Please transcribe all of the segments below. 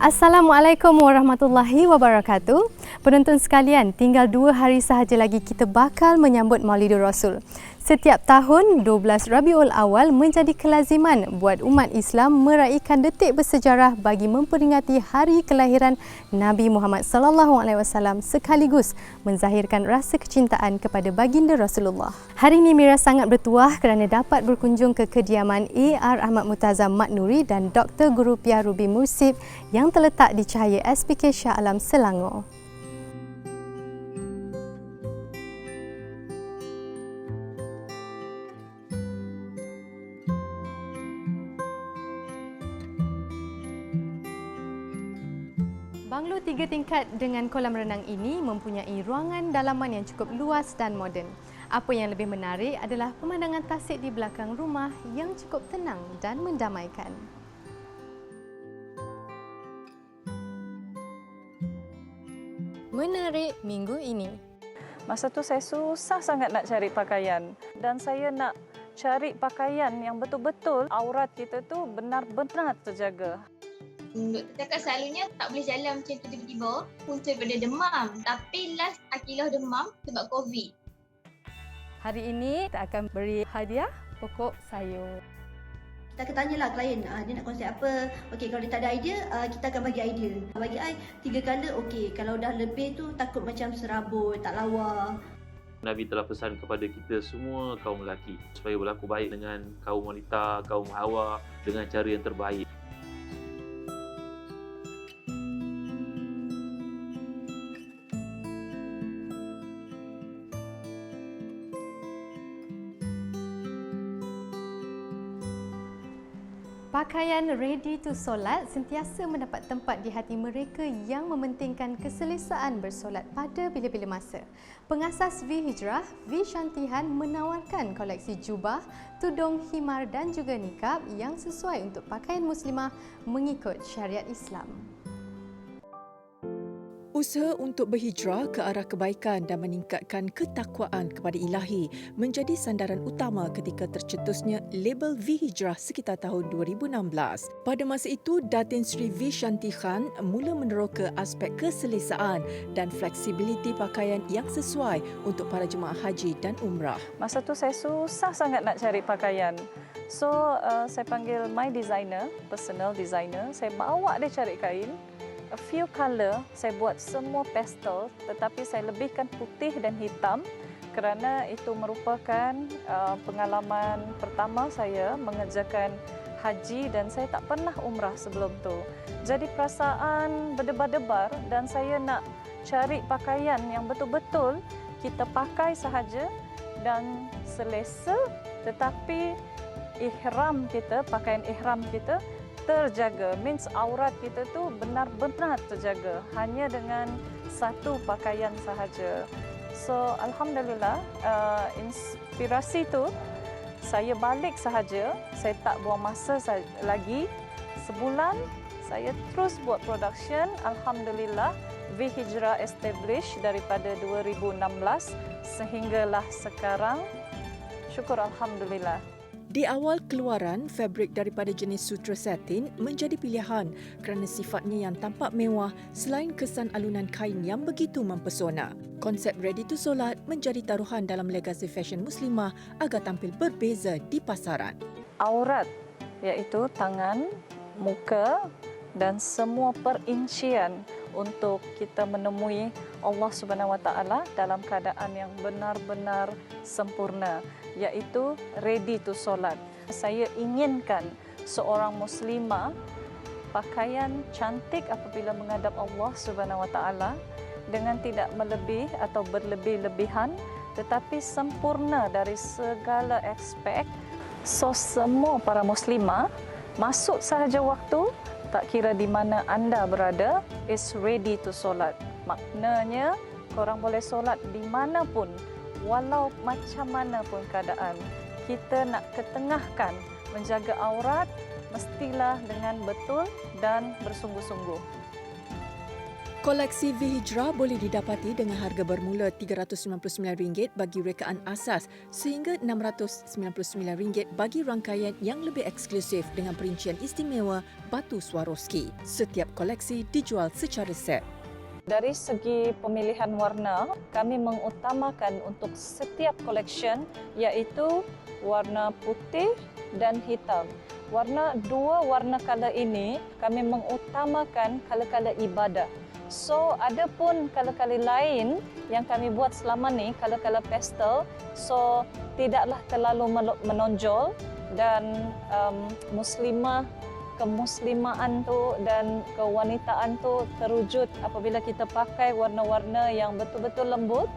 Assalamualaikum warahmatullahi wabarakatuh. Penonton sekalian, tinggal 2 hari sahaja lagi kita bakal menyambut Maulidur Rasul. Setiap tahun 12 Rabiul Awal menjadi kelaziman buat umat Islam meraihkan detik bersejarah bagi memperingati hari kelahiran Nabi Muhammad SAW sekaligus menzahirkan rasa kecintaan kepada baginda Rasulullah. Hari ini Mira sangat bertuah kerana dapat berkunjung ke kediaman A.R. Ahmad Murtazam Mat Nuri dan Dr. Guru Piah Ruby Mursib yang terletak di Cahaya SPK Shah Alam, Selangor. Banglo 3 tingkat dengan kolam renang ini mempunyai ruangan dalaman yang cukup luas dan moden. Apa yang lebih menarik adalah pemandangan tasik di belakang rumah yang cukup tenang dan mendamaikan. Menarik minggu ini. Masa tu saya susah sangat nak cari pakaian dan saya nak cari pakaian yang betul-betul aurat kita tu benar-benar terjaga. Doktor cakap selalunya tak boleh jalan macam tu tiba-tiba, punca daripada demam. Tapi last Akilah demam sebab COVID. Hari ini kita akan beri hadiah pokok sayur. Kita akan tanyalah klien, dia nak konsep apa. Okey, kalau dia tak ada idea, kita akan bagi idea. Bagi I, 3 color okey. Kalau dah lebih tu takut macam serabut, tak lawa. Nabi telah pesan kepada kita semua kaum lelaki supaya berlaku baik dengan kaum wanita, kaum hawa dengan cara yang terbaik. Pakaian ready to solat sentiasa mendapat tempat di hati mereka yang mementingkan keselesaan bersolat pada bila-bila masa. Pengasas V Hijrah, V Shantihan menawarkan koleksi jubah, tudung, himar dan juga nikab yang sesuai untuk pakaian muslimah mengikut syariat Islam. Usaha untuk berhijrah ke arah kebaikan dan meningkatkan ketakwaan kepada Ilahi menjadi sandaran utama ketika tercetusnya label V Hijrah sekitar tahun 2016. Pada masa itu, Datin Sri V Shanti Khan mula meneroka aspek keselesaan dan fleksibiliti pakaian yang sesuai untuk para jemaah haji dan umrah. Masa tu saya susah sangat nak cari pakaian. So, saya panggil my designer, personal designer. Saya bawa dia cari kain. A few colour, saya buat semua pastel tetapi saya lebihkan putih dan hitam kerana itu merupakan pengalaman pertama saya mengerjakan haji dan saya tak pernah umrah sebelum tu. Jadi perasaan berdebar-debar dan saya nak cari pakaian yang betul-betul kita pakai sahaja dan selesa tetapi ihram kita, pakaian ihram kita terjaga, means aurat kita tu benar-benar terjaga hanya dengan satu pakaian sahaja. So alhamdulillah, inspirasi tu saya balik sahaja, saya tak buang masa lagi. Sebulan saya terus buat production. Alhamdulillah, V Hijrah establish daripada 2016 sehinggalah sekarang. Syukur alhamdulillah. Di awal keluaran, fabrik daripada jenis sutra satin menjadi pilihan kerana sifatnya yang tampak mewah selain kesan alunan kain yang begitu mempesona. Konsep ready to solat menjadi taruhan dalam legasi fashion muslimah agar tampil berbeza di pasaran. Aurat iaitu tangan, muka dan semua perincian untuk kita menemui Allah Subhanahu Wa Taala dalam keadaan yang benar-benar sempurna, iaitu ready to solat. Saya inginkan seorang muslimah pakaian cantik apabila menghadap Allah Subhanahu Wa Taala dengan tidak melebih atau berlebih-lebihan tetapi sempurna dari segala aspek. So semua para muslimah masuk sahaja waktu, tak kira di mana anda berada, is ready to solat. Maknanya, korang boleh solat di mana pun, walau macam mana pun keadaan. Kita nak ketengahkan, menjaga aurat, mestilah dengan betul dan bersungguh-sungguh. Koleksi V-Hijrah boleh didapati dengan harga bermula RM399 bagi rekaan asas sehingga RM699 bagi rangkaian yang lebih eksklusif dengan perincian istimewa batu Swarovski. Setiap koleksi dijual secara set. Dari segi pemilihan warna, kami mengutamakan untuk setiap collection iaitu warna putih dan hitam. Dua warna color ini kami mengutamakan color-color ibadah. So, ada pun color-color lain yang kami buat selama ni, color-color pastel. So, tidaklah terlalu menonjol dan kemuslimaan tu dan kewanitaan tu terwujud apabila kita pakai warna-warna yang betul-betul lembut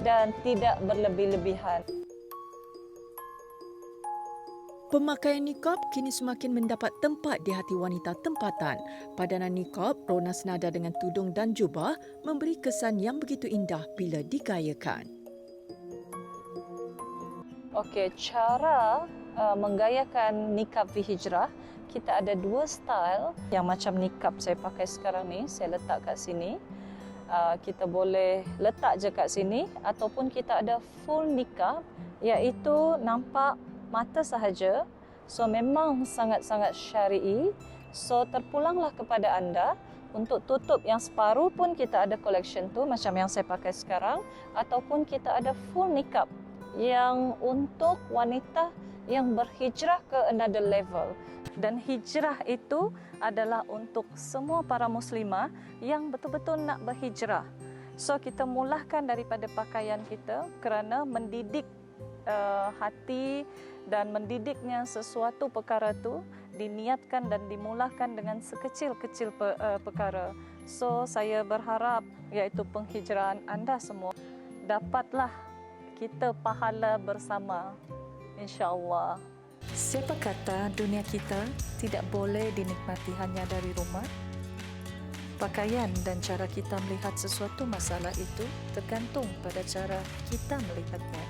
dan tidak berlebih-lebihan. Pemakaian niqab kini semakin mendapat tempat di hati wanita tempatan. Padanan niqab, rona senada dengan tudung dan jubah, memberi kesan yang begitu indah bila digayakan. Okey, cara menggayakan niqab V-Hijrah, kita ada dua style. Yang macam niqab saya pakai sekarang ni, saya letak kat sini. Kita boleh letak je kat sini ataupun kita ada full niqab iaitu nampak mata sahaja. So memang sangat-sangat syar'i. So terpulanglah kepada anda untuk tutup yang separuh pun kita ada collection tu macam yang saya pakai sekarang ataupun kita ada full niqab yang untuk wanita yang berhijrah ke another level. Dan hijrah itu adalah untuk semua para muslimah yang betul-betul nak berhijrah. So kita mulahkan daripada pakaian kita kerana mendidik hati dan mendidiknya sesuatu perkara tu diniatkan dan dimulahkan dengan sekecil-kecil perkara. So saya berharap iaitu penghijrahan anda semua dapatlah kita pahala bersama, insya-Allah. Siapa kata dunia kita tidak boleh dinikmati hanya dari rumah? Pakaian dan cara kita melihat sesuatu masalah itu tergantung pada cara kita melihatnya.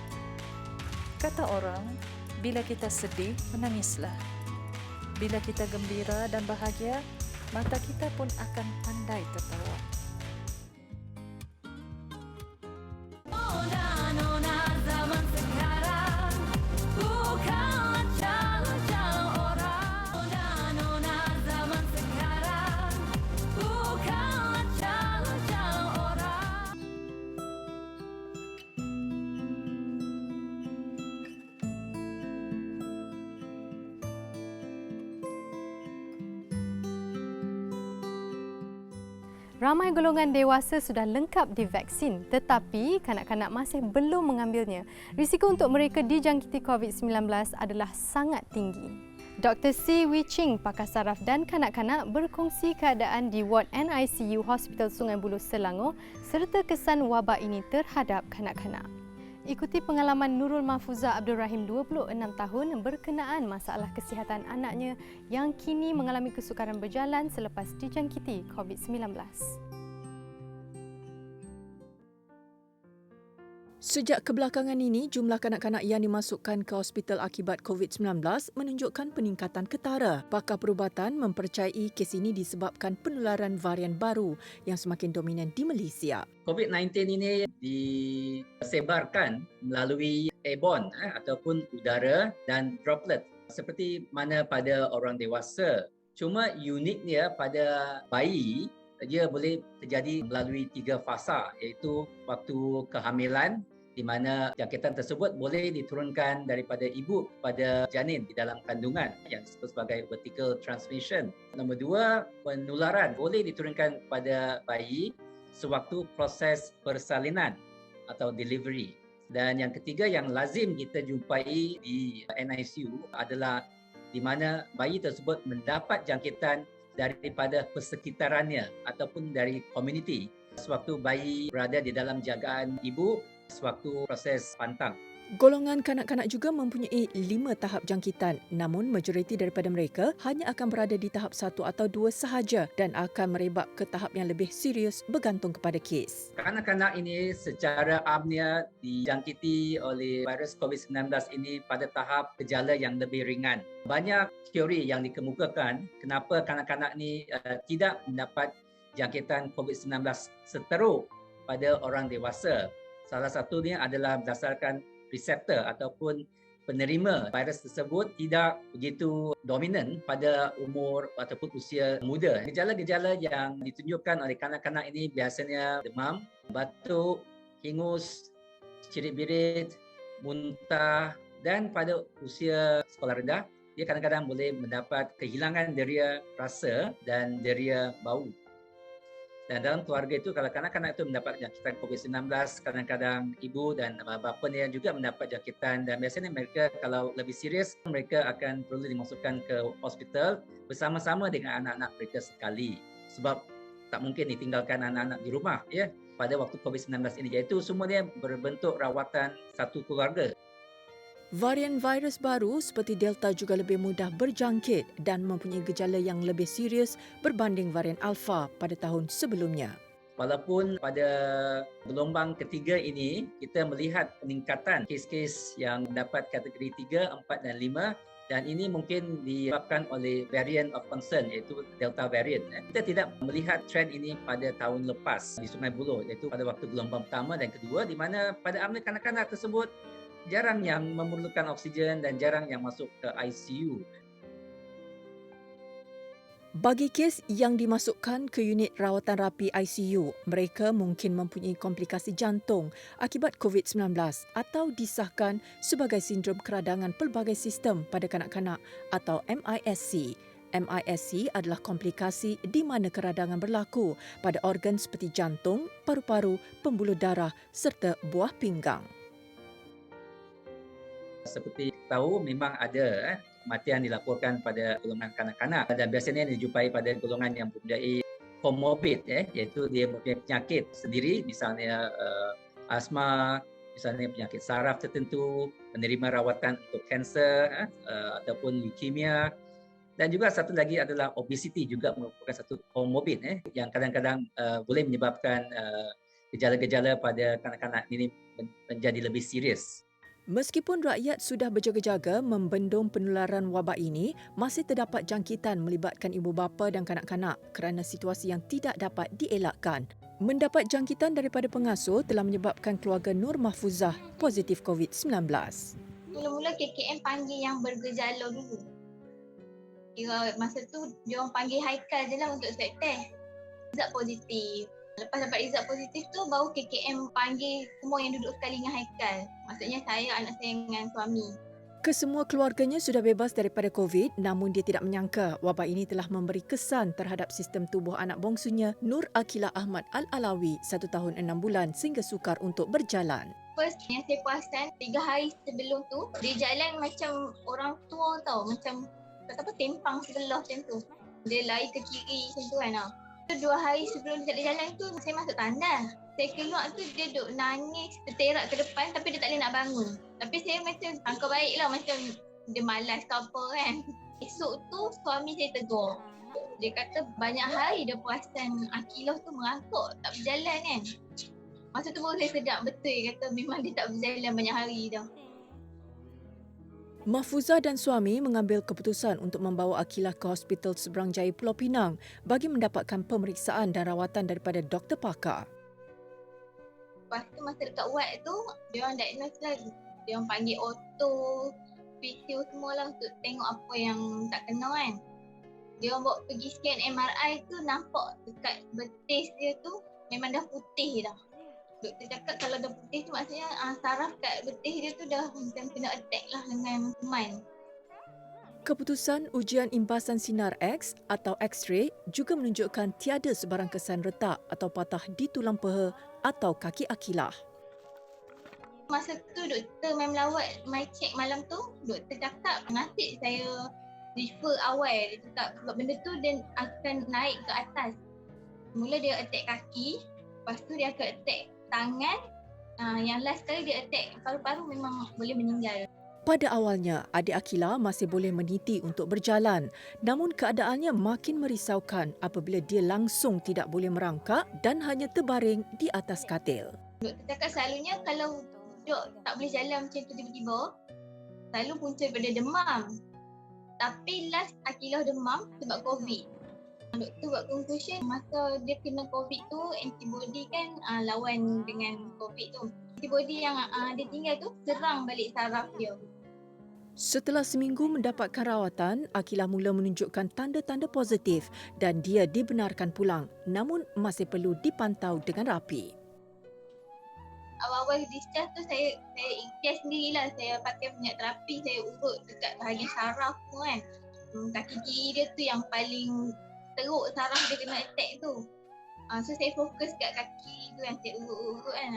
Kata orang, bila kita sedih, menangislah. Bila kita gembira dan bahagia, mata kita pun akan pandai tertawa. Ramai golongan dewasa sudah lengkap divaksin tetapi kanak-kanak masih belum mengambilnya. Risiko untuk mereka dijangkiti COVID-19 adalah sangat tinggi. Dr. C. Wee Ching, pakar saraf dan kanak-kanak berkongsi keadaan di ward NICU Hospital Sungai Buloh, Selangor serta kesan wabak ini terhadap kanak-kanak. Ikuti pengalaman Nurul Mahfuzah Abdul Rahim 26 tahun berkenaan masalah kesihatan anaknya yang kini mengalami kesukaran berjalan selepas dijangkiti COVID-19. Sejak kebelakangan ini, jumlah kanak-kanak yang dimasukkan ke hospital akibat COVID-19 menunjukkan peningkatan ketara. Pakar perubatan mempercayai kes ini disebabkan penularan varian baru yang semakin dominan di Malaysia. COVID-19 ini disebarkan melalui airborne ataupun udara dan droplet seperti mana pada orang dewasa. Cuma uniknya pada bayi, dia boleh terjadi melalui 3 fasa iaitu waktu kehamilan di mana jangkitan tersebut boleh diturunkan daripada ibu pada janin di dalam kandungan yang disebut sebagai vertical transmission. Nombor 2, penularan boleh diturunkan kepada bayi sewaktu proses persalinan atau delivery. Dan yang ketiga yang lazim kita jumpai di NICU adalah di mana bayi tersebut mendapat jangkitan daripada persekitarannya ataupun dari komuniti sewaktu bayi berada di dalam jagaan ibu sewaktu proses pantang. Golongan kanak-kanak juga mempunyai 5 tahap jangkitan, namun majoriti daripada mereka hanya akan berada di tahap 1 atau 2 sahaja dan akan merebak ke tahap yang lebih serius bergantung kepada kes. Kanak-kanak ini secara amnya dijangkiti oleh virus COVID-19 ini pada tahap gejala yang lebih ringan. Banyak teori yang dikemukakan kenapa kanak-kanak ini tidak mendapat jangkitan COVID-19 seteruk pada orang dewasa. Salah satunya adalah berdasarkan reseptor ataupun penerima virus tersebut tidak begitu dominan pada umur ataupun usia muda. Gejala-gejala yang ditunjukkan oleh kanak-kanak ini biasanya demam, batuk, hingus, cirit-birit, muntah, dan pada usia sekolah rendah, dia kadang-kadang boleh mendapat kehilangan deria rasa dan deria bau. Dan dalam keluarga itu, kalau kanak-kanak itu mendapat jangkitan COVID-19, kadang-kadang ibu dan bapanya juga mendapat jangkitan, dan biasanya mereka kalau lebih serius, mereka akan perlu dimasukkan ke hospital bersama-sama dengan anak-anak mereka sekali. Sebab tak mungkin ditinggalkan anak-anak di rumah ya pada waktu COVID-19 ini. Iaitu semuanya berbentuk rawatan satu keluarga. Varian virus baru seperti Delta juga lebih mudah berjangkit dan mempunyai gejala yang lebih serius berbanding varian Alpha pada tahun sebelumnya. Walaupun pada gelombang ketiga ini, kita melihat peningkatan kes-kes yang mendapat kategori 3, 4 dan 5, dan ini mungkin disebabkan oleh variant of concern iaitu Delta variant. Kita tidak melihat trend ini pada tahun lepas di Sungai Buloh iaitu pada waktu gelombang pertama dan kedua di mana pada ambil kanak-kanak tersebut jarang yang memerlukan oksigen dan jarang yang masuk ke ICU. Bagi kes yang dimasukkan ke unit rawatan rapi ICU, mereka mungkin mempunyai komplikasi jantung akibat COVID-19 atau disahkan sebagai sindrom keradangan pelbagai sistem pada kanak-kanak atau MISC. MISC adalah komplikasi di mana keradangan berlaku pada organ seperti jantung, paru-paru, pembuluh darah serta buah pinggang. Seperti tahu memang ada kematian dilaporkan pada golongan kanak-kanak dan biasanya dijumpai pada golongan yang mempunyai komorbid iaitu dia mempunyai penyakit sendiri misalnya asma, misalnya penyakit saraf tertentu, menerima rawatan untuk kanser ataupun leukemia, dan juga satu lagi adalah obesity juga merupakan satu komorbid yang kadang-kadang boleh menyebabkan gejala-gejala pada kanak-kanak ini menjadi lebih serius. Meskipun rakyat sudah berjaga-jaga membendung penularan wabak ini, masih terdapat jangkitan melibatkan ibu bapa dan kanak-kanak kerana situasi yang tidak dapat dielakkan. Mendapat jangkitan daripada pengasuh telah menyebabkan keluarga Nur Mahfuzah positif COVID-19. Mula-mula KKM panggil yang bergejala dulu. Kira masa tu diorang panggil Haikal je lah untuk swab test. Result positif. Lepas dapat result positif tu baru KKM panggil semua yang duduk sekali dengan Haikal. Maksudnya saya, anak saya dengan suami. Kesemua keluarganya sudah bebas daripada COVID, namun dia tidak menyangka wabak ini telah memberi kesan terhadap sistem tubuh anak bongsunya Nur Akilah Ahmad Al-Alawi 1 tahun 6 bulan sehingga sukar untuk berjalan. First yang saya perasan 3 hari sebelum tu dia jalan macam orang tua tau, macam tak tahu tempang sebelah macam tu. Dia lari ke kiri macam tu kan. 2 hari sebelum dia tak boleh jalan tu saya masuk tandas. Saya keluar tu dia duduk nangis terterak ke depan tapi dia tak boleh nak bangun. Tapi saya macam sangka baik lah macam dia malas ke apa kan. Esok tu suami saya tegur. Dia kata banyak hari dia perasan Akilah tu mengantuk tak berjalan kan. Masa tu baru saya sedap betul kata memang dia tak berjalan banyak hari dah. Mahfuzah dan suami mengambil keputusan untuk membawa Akilah ke Hospital Seberang Jaya Pulau Pinang bagi mendapatkan pemeriksaan dan rawatan daripada doktor pakar. Lepas tu masa dekat ward tu, dia orang diagnose lah. Dia orang panggil auto, physio semualah untuk tengok apa yang tak kena kan. Dia orang bawa pergi scan MRI tu nampak dekat betis dia tu memang dah putih dah. Doktor cakap kalau dah putih tu maksudnya saraf kat betis dia tu dah macam kena attack lah dengan kuman. Keputusan ujian imbasan sinar X atau X-ray juga menunjukkan tiada sebarang kesan retak atau patah di tulang peha atau kaki Akilah. Masa tu doktor main melawat my check malam tu, doktor cakap nasib saya refer awal. Dia cakap sebab benda tu dia akan naik ke atas. Mula dia attack kaki, lepas tu dia akan attack tangan, yang last kali dia attack paru-paru memang boleh meninggal. Pada awalnya, adik Akilah masih boleh meniti untuk berjalan, namun keadaannya makin merisaukan apabila dia langsung tidak boleh merangkak dan hanya terbaring di atas katil. Doktor cakap selalunya kalau duduk tak boleh jalan macam tu tiba-tiba, selalu punca daripada demam. Tapi last Akilah demam sebab COVID. Doktor buat conclusion masa dia kena COVID tu antibody kan lawan dengan COVID tu. Antibody yang dia tinggal tu serang balik saraf dia. Setelah seminggu mendapatkan rawatan, Akilah mula menunjukkan tanda-tanda positif dan dia dibenarkan pulang, namun masih perlu dipantau dengan rapi. Awal-awal discharge tu saya ikhtiar sendirilah. Saya pakai minyak terapi, saya urut dekat bahagian saraf tu kan. Kaki kiri dia tu yang paling teruk saraf dia kena attack tu. So saya fokus kat kaki tu yang saya urut-urut kan.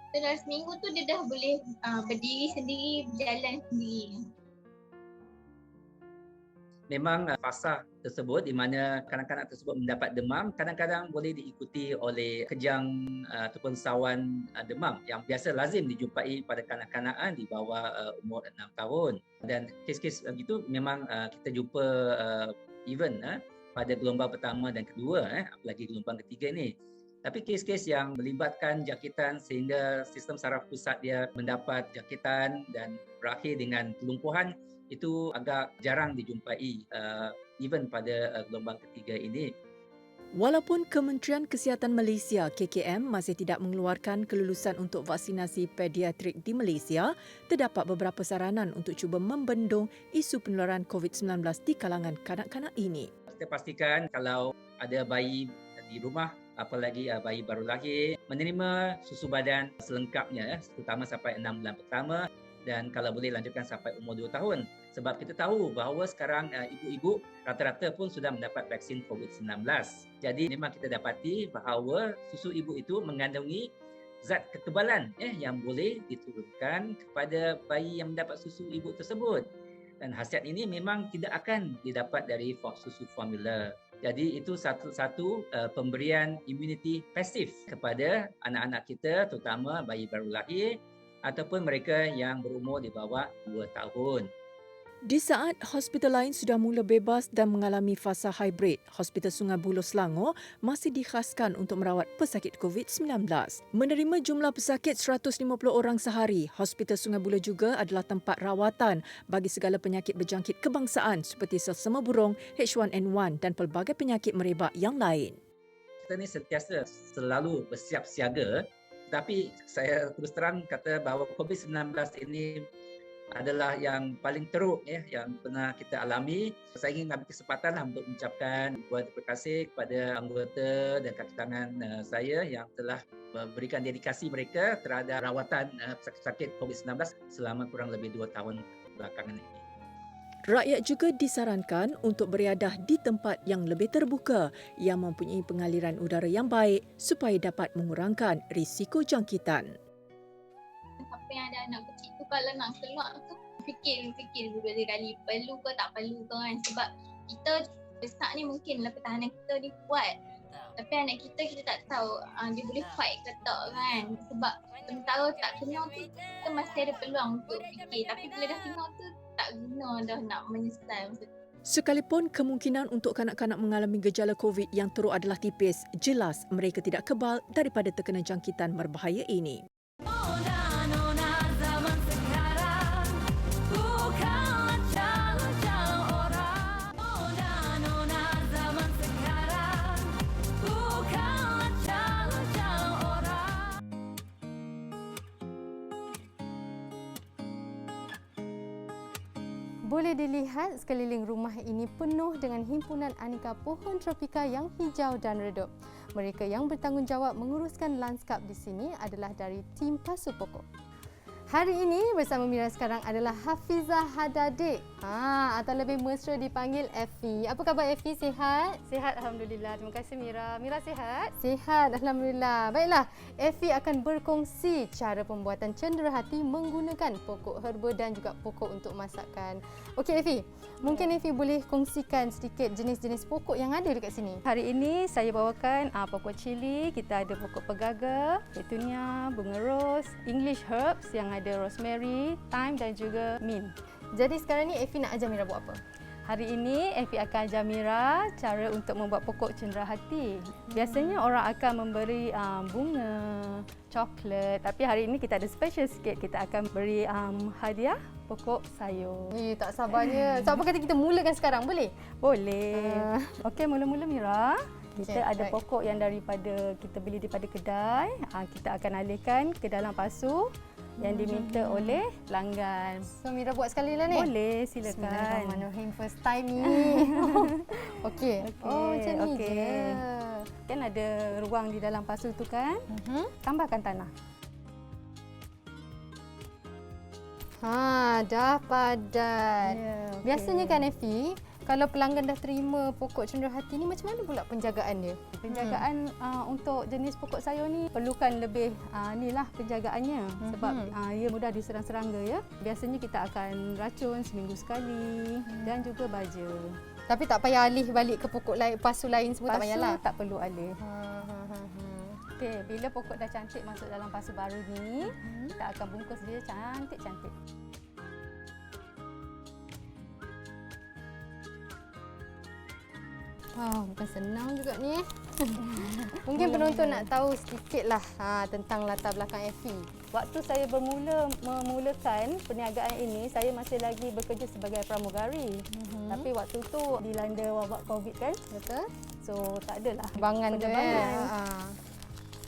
So dalam seminggu tu dia dah boleh berdiri sendiri, berjalan sendiri. Memang fasa tersebut di mana kanak-kanak tersebut mendapat demam kadang-kadang boleh diikuti oleh kejang ataupun sawan demam yang biasa lazim dijumpai pada kanak-kanak di bawah umur 6 tahun. Dan kes-kes begitu memang kita jumpa even pada gelombang pertama dan kedua, apalagi gelombang ketiga ni. Tapi kes-kes yang melibatkan jangkitan sehingga sistem saraf pusat dia mendapat jangkitan dan berakhir dengan kelumpuhan itu agak jarang dijumpai even pada gelombang ketiga ini. Walaupun Kementerian Kesihatan Malaysia KKM masih tidak mengeluarkan kelulusan untuk vaksinasi pediatrik di Malaysia, terdapat beberapa saranan untuk cuba membendung isu penularan COVID-19 di kalangan kanak-kanak ini. Kita pastikan kalau ada bayi di rumah, apalagi bayi baru lahir, menerima susu badan selengkapnya, terutama sampai 6 bulan pertama dan kalau boleh lanjutkan sampai umur 2 tahun. Sebab kita tahu bahawa sekarang ibu-ibu rata-rata pun sudah mendapat vaksin COVID-19. Jadi memang kita dapati bahawa susu ibu itu mengandungi zat kekebalan yang boleh diturunkan kepada bayi yang mendapat susu ibu tersebut. Dan khasiat ini memang tidak akan didapat dari susu formula. Jadi itu satu pemberian imuniti pasif kepada anak-anak kita, terutama bayi baru lahir ataupun mereka yang berumur di bawah 2 tahun. Di saat hospital lain sudah mula bebas dan mengalami fasa hybrid, Hospital Sungai Buloh Selangor masih dikhaskan untuk merawat pesakit COVID-19. Menerima jumlah pesakit 150 orang sehari, Hospital Sungai Buloh juga adalah tempat rawatan bagi segala penyakit berjangkit kebangsaan seperti selsema burung, H1N1 dan pelbagai penyakit merebak yang lain. Kita ni sentiasa selalu bersiap siaga, tapi saya terus terang kata bahawa COVID-19 ini adalah yang paling teruk yang pernah kita alami. Saya ingin ambil kesempatan untuk mengucapkan terima kasih kepada anggota dan kaki tangan saya yang telah memberikan dedikasi mereka terhadap rawatan pesakit COVID-19 selama kurang lebih 2 tahun belakangan ini. Rakyat juga disarankan untuk beriadah di tempat yang lebih terbuka yang mempunyai pengaliran udara yang baik supaya dapat mengurangkan risiko jangkitan. Siapa yang ada anak kecil tu kalau nak keluar tu fikir beberapa kali perlu ke tak perlu ke kan, sebab kita besar ni mungkinlah pertahanan kita ni kuat, tapi anak kita tak tahu dia boleh fight ke tak kan, sebab sementara tak kena tu kita masih ada peluang untuk fikir, tapi bila dah kena tu tak guna dah nak menyesal. Sekalipun kemungkinan untuk kanak-kanak mengalami gejala COVID yang teruk adalah tipis, jelas mereka tidak kebal daripada terkena jangkitan berbahaya ini. Boleh dilihat sekeliling rumah ini penuh dengan himpunan aneka pohon tropika yang hijau dan redup. Mereka yang bertanggungjawab menguruskan lanskap di sini adalah dari tim Pasu Pokok. Hari ini bersama Mira sekarang adalah Hafizah Hadadik. Atau lebih mesra dipanggil Effie. Apa khabar Effie? Sihat? Sihat, Alhamdulillah. Terima kasih Mira. Mira sihat? Sihat, Alhamdulillah. Baiklah, Effie akan berkongsi cara pembuatan cenderahati menggunakan pokok herba dan juga pokok untuk masakan. Okey Effie, mungkin Effie boleh kongsikan sedikit jenis-jenis pokok yang ada dekat sini. Hari ini saya bawakan pokok cili, kita ada pokok pegaga, petunia, bunga ros, English herbs yang ada rosemary, thyme dan juga mint. Jadi sekarang ni Effie nak ajar Mira buat apa? Hari ini Efi akan ajar Mira cara untuk membuat pokok cenderahati. Biasanya orang akan memberi bunga, coklat, tapi hari ini kita ada special sikit. Kita akan beri hadiah pokok sayur. Tak sabarnya. So apa kata kita mulakan sekarang, boleh? Boleh. Okey, mula-mula Mira, kita Okey, ada baik. pokok yang daripada kita beli daripada kedai. Kita akan alihkan ke dalam pasu yang diminta oleh pelanggan. So Mira buat sekali lah ni. Boleh, silakan. Bismillahirrahmanirrahim. First time ni. Okey. Oh, macam ni je. Kan ada ruang di dalam pasu tu kan? Tambahkan tanah. Dah padat. okey. Biasanya kan Efi, kalau pelanggan dah terima pokok cenderahati ni, macam mana pula penjagaan dia? Penjagaan untuk jenis pokok sayur ni perlukan lebih inilah penjagaannya sebab ia mudah diserang serangga ya. Biasanya kita akan racun seminggu sekali dan juga baja. Tapi tak payah alih balik ke pokok lain, pasu lain semua tak payahlah. Tak perlu alih. Okey, bila pokok dah cantik masuk dalam pasu baru ni, kita akan bungkus dia cantik-cantik. Bukan senang juga ni. Mungkin penonton nak tahu sedikitlah tentang latar belakang Efi. Waktu saya memulakan perniagaan ini, saya masih lagi bekerja sebagai pramugari. Tapi waktu tu dilanda wabak COVID kan? Betul? So tak adalah Bangan tu penerbangan.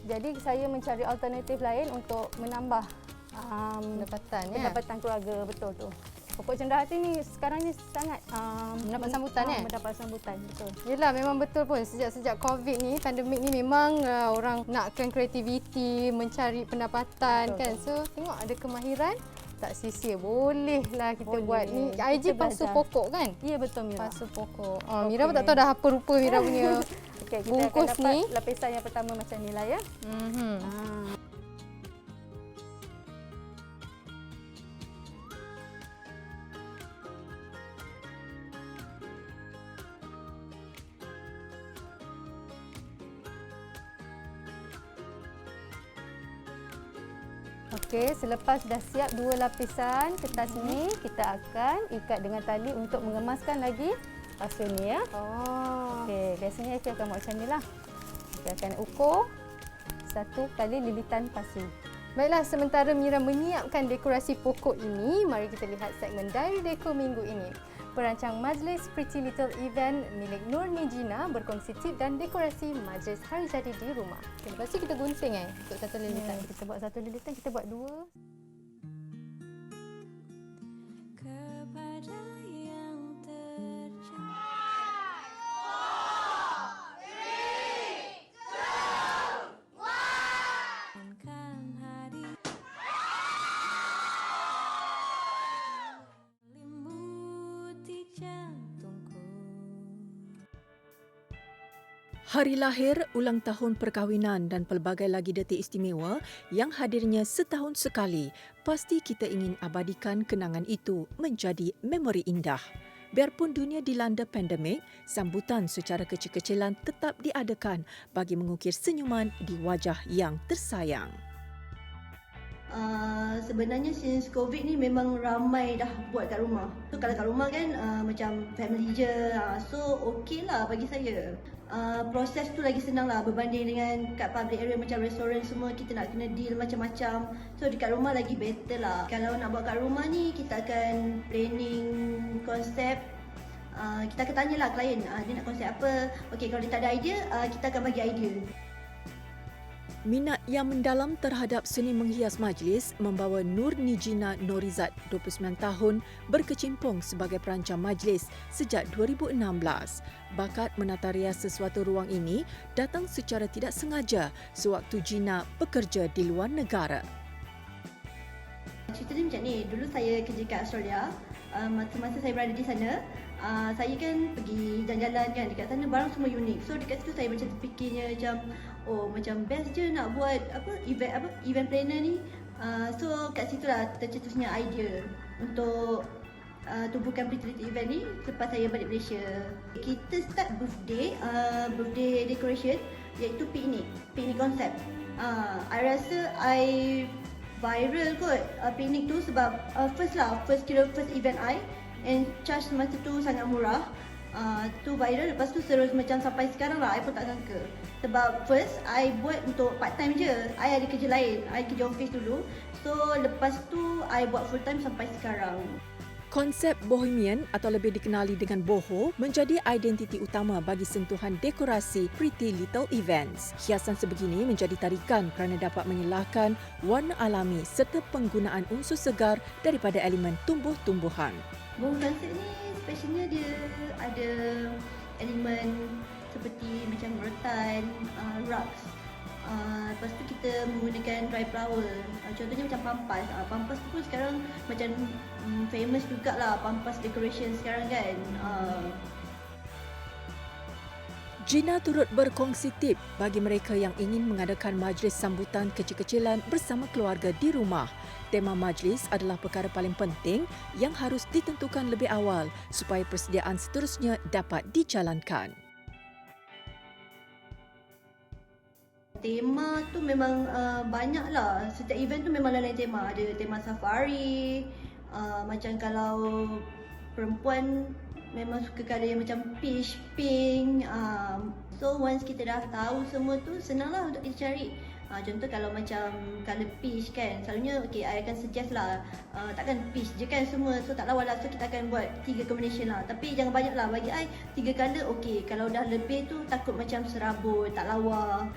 Jadi saya mencari alternatif lain untuk menambah pendapatan keluarga, betul tu. Pokok cenderahati ni sekarang ni sangat Mendapat sambutan mendapat sambutan, betul. Yelah, memang betul pun sejak COVID ni, pandemik ni memang orang nakkan kreativiti, mencari pendapatan Betul, kan. So tengok ada kemahiran, tak sia-sia, bolehlah kita Boleh. buat ni. IG Kita pasu belajar. pokok kan? Ya betul Mira. Pasu pokok. Mira pun tak tahu dah apa rupa Mira punya Okey, kita bungkus akan dapat ni. lapisan yang pertama macam ni lah ya. Okey, selepas dah siap dua lapisan kertas ni, kita akan ikat dengan tali untuk mengemaskan lagi pasu ni ya. Okey, biasanya Efi akan buat macam ni lah. Kita akan ukur 1 kali lilitan pasu. Baiklah, sementara Mira menyiapkan dekorasi pokok ini, mari kita lihat segmen Diary Deco minggu ini. Perancang majlis Pretty Little Event milik Nur Nijina berkongsi tip dan dekorasi majlis hari jadi di rumah. Okay, lepas tu kita gunting untuk satu lilitan. Kita buat 1 lilitan, kita buat 2. Hari lahir, ulang tahun perkahwinan dan pelbagai lagi detik istimewa yang hadirnya setahun sekali, pasti kita ingin abadikan kenangan itu menjadi memori indah. Biarpun dunia dilanda pandemik, sambutan secara kecil-kecilan tetap diadakan bagi mengukir senyuman di wajah yang tersayang. Sebenarnya since COVID ni memang ramai dah buat kat rumah. So kalau kat rumah kan macam family je. So okey lah bagi saya. Proses tu lagi senang lah berbanding dengan kat public area macam restoran semua kita nak kena deal macam-macam. So dekat rumah lagi better lah. Kalau nak buat kat rumah ni kita akan planning konsep. Kita akan tanyalah klien dia nak konsep apa. Okey, kalau dia tak ada idea, kita akan bagi idea. Minat yang mendalam terhadap seni menghias majlis membawa Nur Nijina Norizat, 29 tahun, berkecimpung sebagai perancang majlis sejak 2016. Bakat menata rias sesuatu ruang ini datang secara tidak sengaja sewaktu Gina bekerja di luar negara. Cerita dia macam ni, dulu saya kerja kat Australia. Masa saya berada di sana, saya kan pergi jalan-jalan kan dekat sana, barang semua unik. So dekat situ saya macam terfikirnya macam best je nak buat event planner ni. So kat situlah tercetusnya idea untuk tubuhkan Pretty Little Event ni selepas saya balik Malaysia. Kita start birthday decoration iaitu piknik konsep. I rasa viral kot piknik tu sebab first event I and charge masa tu sangat murah. Tu viral, lepas tu terus macam sampai sekarang lah, I pun tak sangka. Sebab first, I buat untuk part time je. I ada kerja lain, I kerja office dulu. So lepas tu, I buat full time sampai sekarang. Konsep bohemian atau lebih dikenali dengan boho menjadi identiti utama bagi sentuhan dekorasi Pretty Little Events. Hiasan sebegini menjadi tarikan kerana dapat menyelahkan warna alami serta penggunaan unsur segar daripada elemen tumbuh-tumbuhan. Boho konsep ni specialnya dia ada elemen seperti macam rotan, rugs. Lepas tu kita menggunakan dry flower. Contohnya macam pampas. Pampas tu pun sekarang macam famous jugalah, pampas decoration sekarang kan. Gina turut berkongsi tip bagi mereka yang ingin mengadakan majlis sambutan kecil-kecilan bersama keluarga di rumah. Tema majlis adalah perkara paling penting yang harus ditentukan lebih awal supaya persediaan seterusnya dapat dijalankan. Tema tu memang banyak lah. Setiap event tu memang lain-lain tema. Ada tema safari, macam kalau perempuan memang suka colour yang macam peach, pink. So once kita dah tahu semua tu, senanglah untuk kita cari. Contoh kalau macam colour peach kan, selalunya okay, I akan suggest lah, takkan peach je kan semua, so tak lawa lah. So kita akan buat 3 combination lah, tapi jangan banyak lah. Bagi I 3 colour okay. Kalau dah lebih tu takut macam serabut, tak lawa.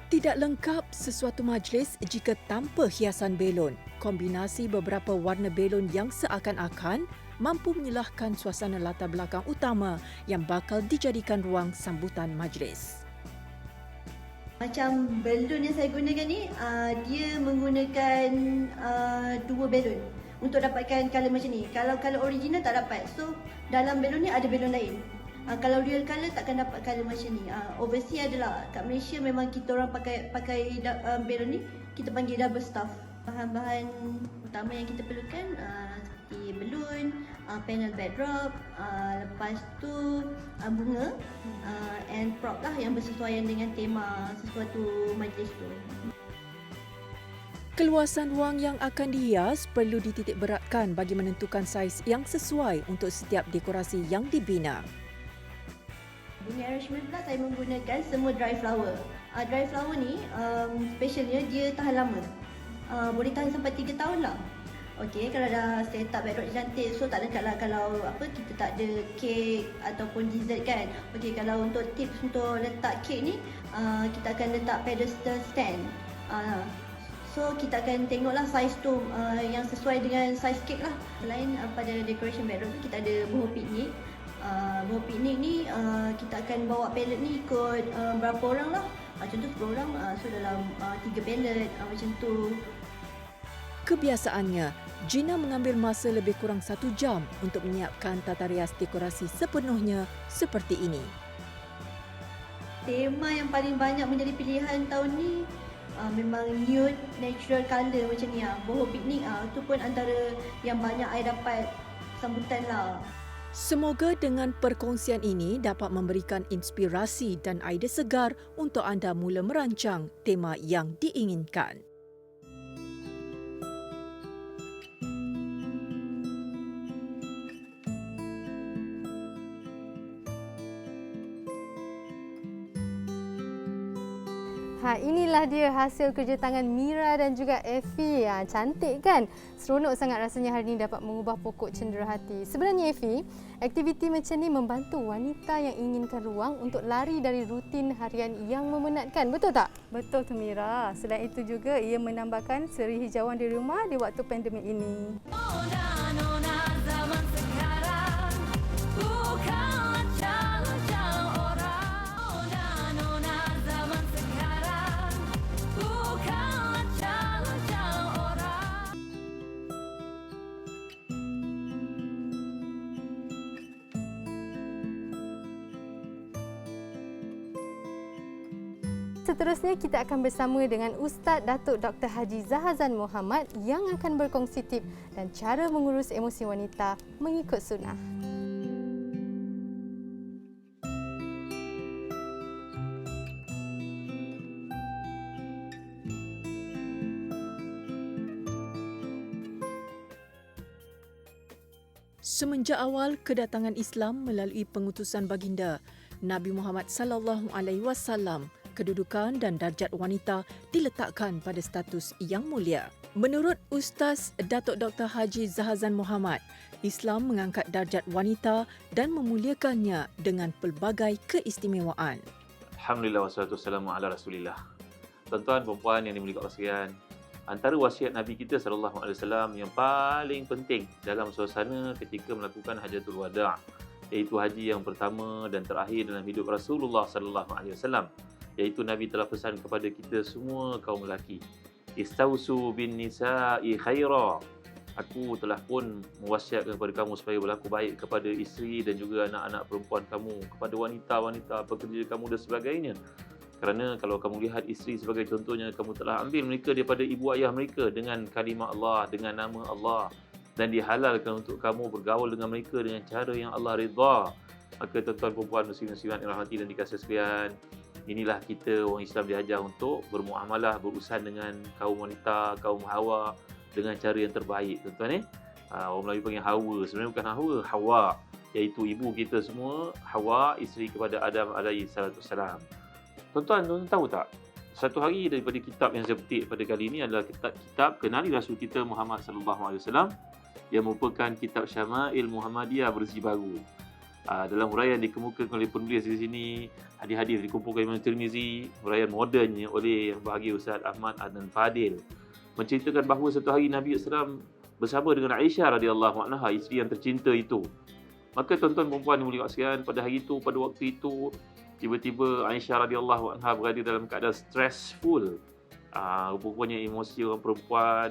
Tidak lengkap sesuatu majlis jika tanpa hiasan belon. Kombinasi beberapa warna belon yang seakan-akan mampu menyelahkan suasana latar belakang utama yang bakal dijadikan ruang sambutan majlis. Macam belon yang saya gunakan ni, dia menggunakan 2 belon untuk dapatkan colour macam ni. Kalau colour original tak dapat, so dalam belon ni ada belon lain. Kalau real colour takkan dapat colour macam ni. Overseas adalah, kat Malaysia memang kita orang pakai belon ni, kita panggil double stuff. Bahan-bahan utama yang kita perlukan seperti belon, panel backdrop, lepas tu bunga, and prop lah yang bersesuaian dengan tema sesuatu majlis tu. Keluasan ruang yang akan dihias perlu dititik beratkan bagi menentukan saiz yang sesuai untuk setiap dekorasi yang dibina. Bunga arrangement pula saya menggunakan semua dry flower. Dry flower ni specialnya dia tahan lama. Boleh tahan sampai 3 tahun lah. Okey, kalau dah set up backdrop cantik, so tak dekat lah kalau kita tak ada kek ataupun dessert kan. Okey, kalau untuk tips untuk letak kek ni, kita akan letak pedestal stand. So kita akan tengoklah saiz tu yang sesuai dengan saiz kek lah. Selain pada decoration backdrop tu, kita ada boho piknik. Boho piknik ni kita akan bawa palette ni ikut berapa orang lah. Contoh 10 orang, so dalam 3 palette macam tu. Kebiasaannya, Gina mengambil masa lebih kurang 1 jam untuk menyiapkan tata rias dekorasi sepenuhnya seperti ini. Tema yang paling banyak menjadi pilihan tahun ni memang nude natural colour macam ni. Boho piknik tu pun antara yang banyak I dapat sambutan lah. Semoga dengan perkongsian ini dapat memberikan inspirasi dan idea segar untuk anda mula merancang tema yang diinginkan. Inilah dia hasil kerja tangan Mira dan juga Effie. Cantik kan? Seronok sangat rasanya hari ini dapat mengubah pokok cendera hati. Sebenarnya Effie, aktiviti macam ni membantu wanita yang inginkan ruang untuk lari dari rutin harian yang memenatkan. Betul tak? Betul tu Mira. Selain itu juga ia menambahkan seri hijauan di rumah di waktu pandemik ini. Seterusnya kita akan bersama dengan Ustaz Datuk Dr. Haji Zahazan Muhammad yang akan berkongsi tip dan cara mengurus emosi wanita mengikut sunnah. Semenjak awal kedatangan Islam melalui pengutusan baginda Nabi Muhammad sallallahu alaihi wasallam, kedudukan dan darjat wanita diletakkan pada status yang mulia. Menurut Ustaz Datuk Dr. Haji Zahazan Muhammad, Islam mengangkat darjat wanita dan memuliakannya dengan pelbagai keistimewaan. Alhamdulillah wassalatu wassalamu ala Rasulillah. Tuan-tuan, perempuan yang dimiliki Allah sekalian, antara wasiat Nabi kita sallallahu alaihi wasallam yang paling penting dalam suasana ketika melakukan Hajatul Wada', iaitu haji yang pertama dan terakhir dalam hidup Rasulullah sallallahu alaihi wasallam, iaitu Nabi telah pesan kepada kita semua kaum lelaki, istausu bin nisa'i khaira. Aku telah pun mewasiatkan kepada kamu supaya berlaku baik kepada isteri dan juga anak-anak perempuan kamu, kepada wanita-wanita pekerja kamu dan sebagainya. Kerana kalau kamu lihat isteri sebagai contohnya, kamu telah ambil mereka daripada ibu ayah mereka dengan kalimah Allah, dengan nama Allah, dan dihalalkan untuk kamu bergaul dengan mereka dengan cara yang Allah redha. Maka tuan-tuan, perempuan, muslim-muslimat yang rahmati dan dikasihi sekalian, inilah kita orang Islam diajar untuk bermuamalah, berurusan dengan kaum wanita, kaum hawa dengan cara yang terbaik, tuan-tuan. Orang Melayu panggil Hawa, sebenarnya bukan Hawa, Hawa, iaitu ibu kita semua, Hawa, isteri kepada Adam alaihi salatu wassalam. Tuan-tuan tahu tak? Satu hari daripada kitab yang saya petik pada kali ini adalah kitab Kenali Rasul kita Muhammad sallallahu alaihi wasallam, yang merupakan kitab Syama'il Muhammadiyah versi baru. Dalam huraian dikemukakan oleh penulis di sini, hadis-hadis dikumpulkan Imam Tirmizi, huraian modernnya oleh yang bahagia Ustaz Ahmad Adnan Fadil, menceritakan bahawa satu hari Nabi SAW bersama dengan Aisyah radhiyallahu anha, isteri yang tercinta itu. Maka tuan-tuan perempuan yang mulia sekalian, pada hari itu, pada waktu itu, tiba-tiba Aisyah radhiyallahu anha berada dalam keadaan stressful. Rupanya emosi orang perempuan,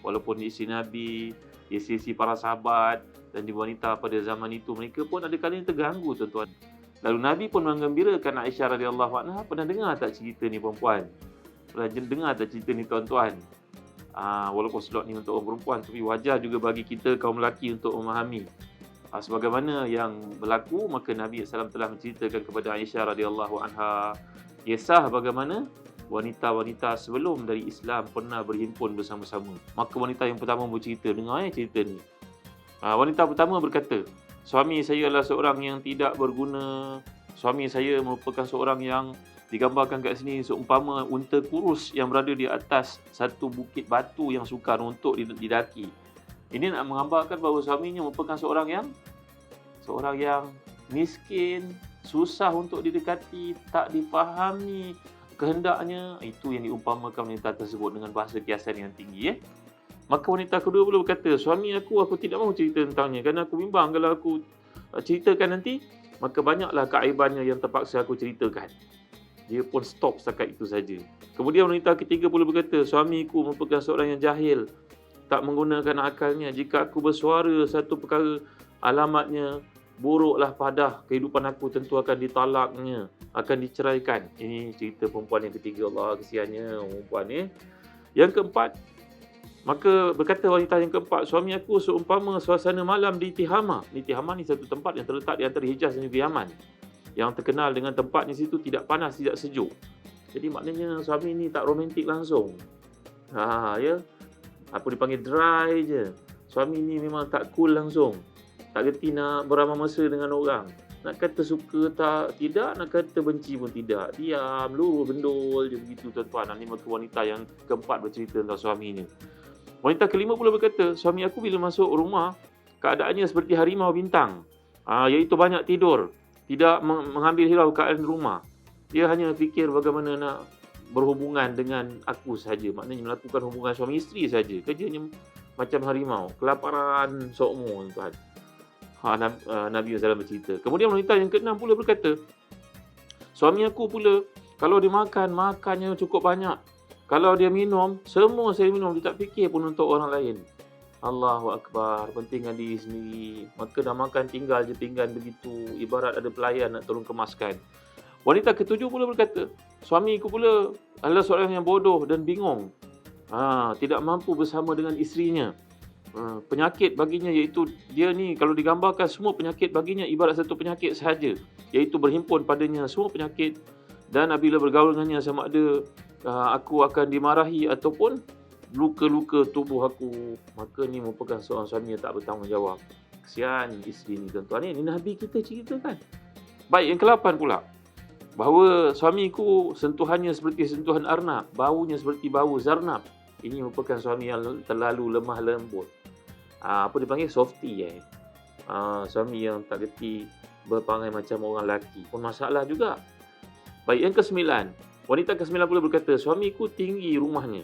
walaupun isteri Nabi, isteri para sahabat dan wanita pada zaman itu, mereka pun ada kalanya terganggu, tuan-tuan. Lalu Nabi pun menggembirakan Aisyah radhiyallahu anha, pernah dengar tak cerita ni perempuan? Pernah dengar tak cerita ni tuan-tuan? Walaupun slot ni untuk orang perempuan, tapi wajar juga bagi kita kaum lelaki untuk memahami sebagaimana yang berlaku. Maka Nabi SAW telah menceritakan kepada Aisyah radhiyallahu anha kisah bagaimana wanita-wanita sebelum dari Islam pernah berhimpun bersama-sama. Maka wanita yang pertama bercerita, dengar cerita ni. Wanita pertama berkata, suami saya adalah seorang yang tidak berguna. Suami saya merupakan seorang yang digambarkan kat sini seumpama unta kurus yang berada di atas satu bukit batu yang sukar untuk didaki. Ini nak menggambarkan bahawa suaminya merupakan seorang yang miskin, susah untuk didekati, tak difahami kehendaknya. Itu yang diumpamakan wanita tersebut dengan bahasa kiasan yang tinggi. Maka wanita kedua pula berkata, suami aku tidak mahu cerita tentangnya kerana aku bimbang kalau aku ceritakan nanti, maka banyaklah keaibannya yang terpaksa aku ceritakan. Dia pun stop setakat itu saja. Kemudian wanita ketiga pula berkata, suamiku merupakan seorang yang jahil, tak menggunakan akalnya. Jika aku bersuara satu perkara, alamatnya buruklah padah kehidupan aku, tentu akan ditalaknya, akan diceraikan. Ini cerita perempuan yang ketiga. Allah kesiannya perempuan ni. Yang keempat, maka berkata wanita yang keempat, suami aku seumpama suasana malam di Tihama. Di Tihama ni satu tempat yang terletak di antara Hijaz dan juga Yaman, yang terkenal dengan tempatnya situ tidak panas, tidak sejuk. Jadi maknanya suami ni tak romantik langsung. Ya. Apa dipanggil dry je. Suami ni memang tak cool langsung. Tak gerti nak beramal mesra dengan orang. Nak kata suka tak, tidak. Nak kata benci pun tidak. Diam, lurus, bendul je begitu, tuan-tuan. Ini maka wanita yang keempat bercerita tentang suaminya. Wanita kelima pula berkata, suami aku bila masuk rumah, keadaannya seperti harimau bintang. Iaitu banyak tidur. Tidak mengambil hirau keadaan rumah. Dia hanya fikir bagaimana nak berhubungan dengan aku saja. Maknanya melakukan hubungan suami isteri saja. Kerjanya macam harimau. Kelaparan sokmo, tuan. Nabi SAW bercerita. Kemudian wanita yang keenam pula berkata, suami aku pula, kalau dia makannya cukup banyak. Kalau dia minum, semua saya minum. Dia tak fikir pun untuk orang lain. Allahu Akbar, pentingan diri sendiri. Maka dah makan tinggal je pinggan begitu, ibarat ada pelayan nak tolong kemaskan. Wanita ketujuh pula berkata, suamiku pula adalah seorang yang bodoh dan bingung. Tidak mampu bersama dengan isterinya. Penyakit baginya iaitu dia ni kalau digambarkan semua penyakit baginya ibarat satu penyakit sahaja, iaitu berhimpun padanya semua penyakit. Dan apabila bergaul dengannya sama ada aku akan dimarahi ataupun luka-luka tubuh aku. Maka ni merupakan seorang suami yang tak bertanggungjawab. kesian isteri ni tuan-tuan ni. Ini Nabi kita ceritakan. Baik, yang ke-8 pula. Bahawa suamiku sentuhannya seperti sentuhan arnab, baunya seperti bau zarnab. Ini merupakan suami yang terlalu lemah lembut. Apa dipanggil? Softy suami yang tak gerti berperangai macam orang lelaki pun masalah juga. Baik, yang ke-9. Wanita ke-90 berkata, suamiku tinggi rumahnya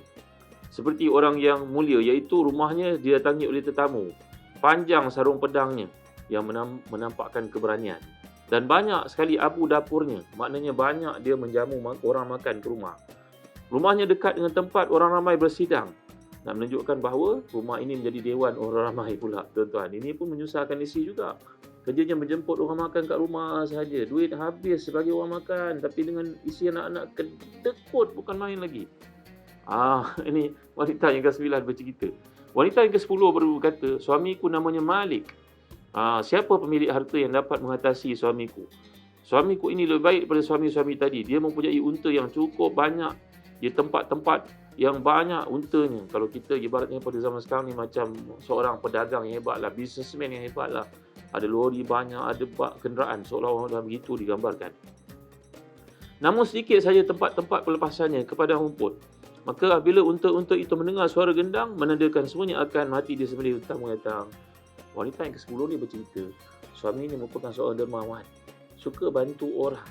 seperti orang yang mulia, iaitu rumahnya didatangi oleh tetamu. Panjang sarung pedangnya yang menampakkan keberanian. Dan banyak sekali abu dapurnya, maknanya banyak dia menjamu orang makan ke rumah. Rumahnya dekat dengan tempat orang ramai bersidang. Nak menunjukkan bahawa rumah ini menjadi dewan orang ramai pula, tuan-tuan. Ini pun menyusahkan isteri juga. Kerjanya menjemput orang makan kat rumah sahaja. Duit habis sebagai orang makan. Tapi dengan isi anak-anak kedekut bukan main lagi. Ini wanita yang ke-9 bercerita. Wanita yang ke-10 baru berkata, suamiku namanya Malik. Siapa pemilik harta yang dapat mengatasi suamiku? Suamiku ini lebih baik daripada suami-suami tadi. Dia mempunyai unta yang cukup banyak. Di tempat-tempat yang banyak untanya. Kalau kita ibaratnya pada zaman sekarang ni macam seorang pedagang yang hebatlah, businessman yang hebatlah. Ada lori banyak, ada bak kenderaan, seolah-olah begitu digambarkan. Namun sedikit saja tempat-tempat pelepasannya ke padang rumput. Maka bila unta-unta itu mendengar suara gendang, menandakan semuanya akan mati di sembelih tetamu datang. Wanita yang ke-10 ni bercerita, suami ni merupakan seorang dermawan, suka bantu orang.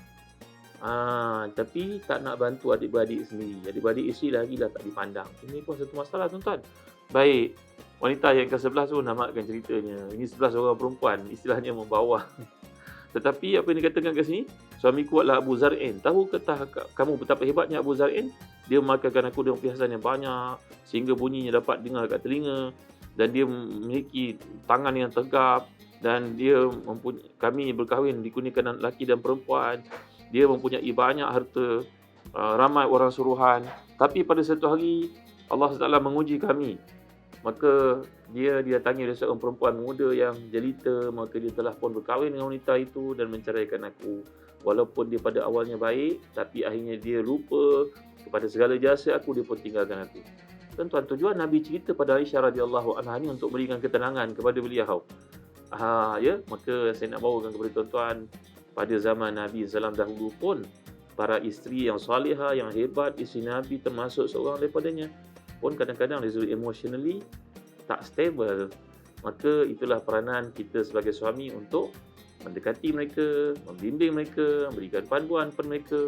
Tapi tak nak bantu adik-beradik sendiri. Adik-beradik isteri lagilah tak dipandang. Ini pun satu masalah, tuan-tuan. Baik, wanita yang ke-11 tu namatkan ceritanya. Ini 11 orang perempuan, istilahnya membawa. Tetapi apa yang dikatakan kat sini, suamiku adalah Abu Zar'in. Tahu kata kamu betapa hebatnya Abu Zar'in? Dia memakankan aku dengan perhiasan yang banyak sehingga bunyinya dapat dengar kat telinga, dan dia memiliki tangan yang tegap, dan kami berkahwin dikurniakan anak lelaki dan perempuan. Dia mempunyai banyak harta, ramai orang suruhan. Tapi pada satu hari Allah SWT menguji kami. Maka dia didatangi oleh seorang perempuan muda yang jelita. Maka dia telah pun berkahwin dengan wanita itu dan menceraikan aku. Walaupun dia pada awalnya baik, tapi akhirnya dia lupa kepada segala jasa aku, dia pun tinggalkan aku. Tuan-tuan, tujuan Nabi cerita pada Aisyah radhiyallahu anha ni untuk berikan ketenangan kepada beliau. Maka saya nak bawakan kepada tuan-tuan, pada zaman Nabi SAW dahulu pun, para isteri yang salihah, yang hebat, isteri Nabi termasuk seorang daripadanya, pun kadang-kadang dari sudut emotionally tak stable. Maka itulah peranan kita sebagai suami untuk mendekati mereka, membimbing mereka, memberikan panduan kepada mereka,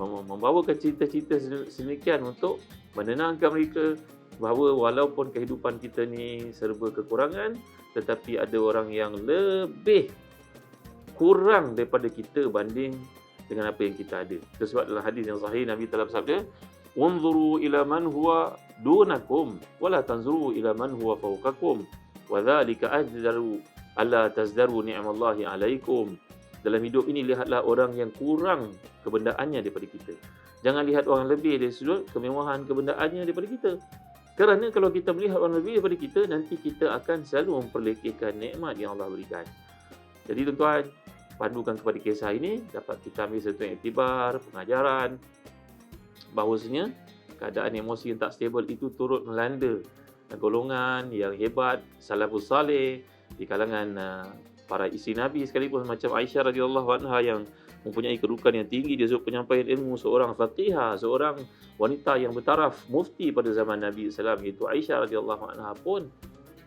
membawakan cerita-cerita sedemikian untuk menenangkan mereka bahawa walaupun kehidupan kita ni serba kekurangan, tetapi ada orang yang lebih kurang daripada kita banding dengan apa yang kita ada. Itu sebab dalam hadis yang sahih Nabi telah bersabda, "Unzuru ila man huwa dunakum wa la tanzuru ila man huwa fawqakum wa dzalika ajdaru alla tazdaru ni'amallahi 'alaikum." Dalam hidup ini lihatlah orang yang kurang kebendaannya daripada kita. Jangan lihat orang lebih dari sudut kemewahan kebendaannya daripada kita. Kerana kalau kita melihat orang lebih daripada kita, nanti kita akan selalu memperlekehkan nikmat yang Allah berikan. Jadi tuan-tuan, pandukan kepada kisah ini dapat kita ambil satu iktibar, pengajaran bahawasanya keadaan emosi yang tak stable itu turut melanda golongan yang hebat, salafus saleh di kalangan para isteri Nabi sekalipun, macam Aisyah radhiyallahu anha yang mempunyai kedudukan yang tinggi di sudut penyampaian ilmu, seorang faqihah, seorang wanita yang bertaraf mufti pada zaman Nabi SAW, iaitu Aisyah radhiyallahu anha pun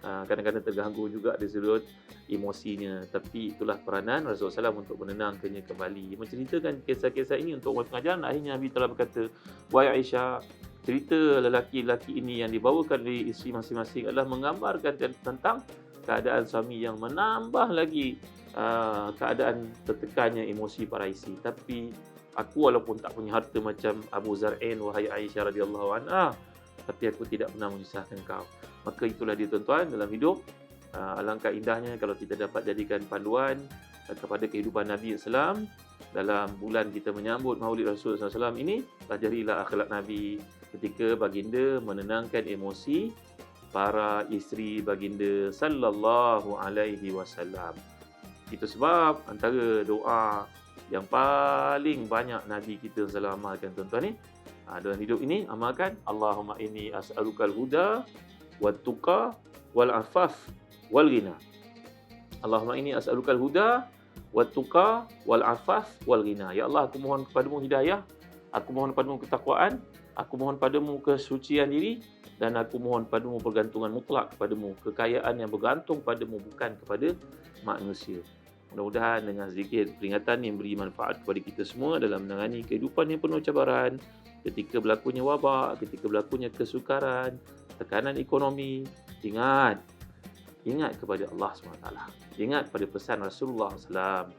kadang-kadang terganggu juga dari sudut emosinya. Tapi itulah peranan Rasulullah SAW untuk menenangkannya kembali. Menceritakan kisah-kisah ini untuk pengajaran. Akhirnya Nabi telah berkata, "Wahai Aisyah, cerita lelaki-lelaki ini yang dibawakan oleh isteri masing-masing adalah menggambarkan tentang keadaan suami yang menambah lagi keadaan tertekannya emosi para isteri. Tapi aku walaupun tak punya harta macam Abu Zar'in, wahai Aisyah radhiyallahu anha, tapi aku tidak pernah menyusahkan kau." Maka itulah dia tuan-tuan dalam hidup. Alangkah indahnya kalau kita dapat jadikan panduan kepada kehidupan Nabi SAW. Dalam bulan kita menyambut Maulid Rasulullah SAW ini, pelajarilah akhlak Nabi ketika baginda menenangkan emosi para isteri baginda sallallahu alaihi wasallam. Itu sebab antara doa yang paling banyak Nabi kita SAW amalkan tuan-tuan ni, dalam hidup ini amalkan, Allahumma inni as'alukal huda wat tuqa wal afaf wal ghina. Allahumma inni as'alukal huda wat tuqa wal afaf wal ghina. Ya Allah, aku mohon kepadamu hidayah, aku mohon padamu ketakwaan, aku mohon padamu kesucian diri, dan aku mohon padamu pergantungan mutlak kepadamu, kekayaan yang bergantung padamu, bukan kepada manusia. Mudah-mudahan dengan sedikit peringatan yang beri manfaat kepada kita semua dalam menangani kehidupan yang penuh cabaran, ketika berlakunya wabak, ketika berlakunya kesukaran, tekanan ekonomi. Ingat kepada Allah SWT. Ingat pada pesan Rasulullah SAW.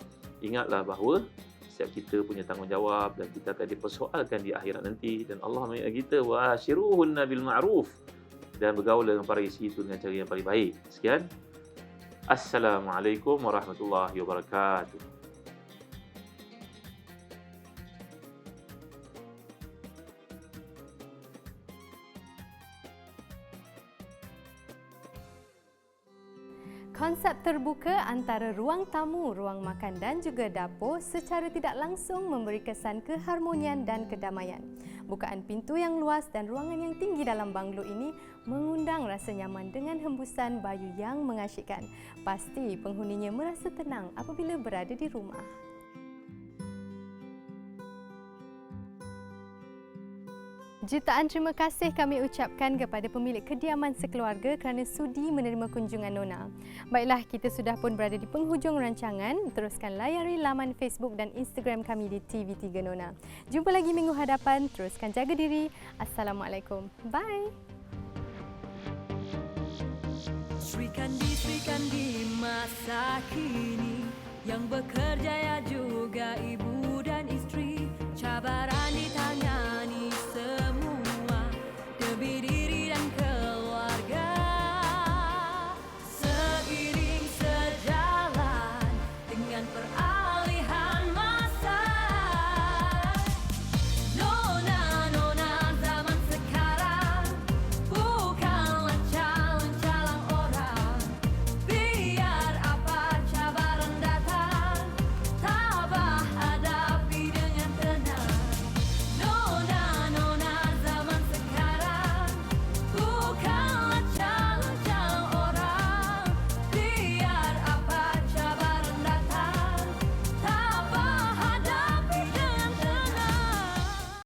Ingatlah bahawa setiap kita punya tanggungjawab dan kita akan dipersoalkan di akhirat nanti. Dan Allah mengingat kita, wa ashiruhunna bil ma'ruf, dan bergaul dengan para isteri itu dengan cara yang paling baik. Sekian. Assalamualaikum warahmatullahi wabarakatuh. Konsep terbuka antara ruang tamu, ruang makan dan juga dapur secara tidak langsung memberi kesan keharmonian dan kedamaian. Bukaan pintu yang luas dan ruangan yang tinggi dalam banglo ini mengundang rasa nyaman dengan hembusan bayu yang mengasyikkan. Pasti penghuninya merasa tenang apabila berada di rumah. Jutaan terima kasih kami ucapkan kepada pemilik kediaman sekeluarga kerana sudi menerima kunjungan Nona. Baiklah, kita sudah pun berada di penghujung rancangan. Teruskan layari laman Facebook dan Instagram kami di TV3 Nona. Jumpa lagi minggu hadapan. Teruskan jaga diri. Assalamualaikum. Bye. Sri Kandi masa kini, yang bekerja ya juga ibu dan istri, cabaran di tangan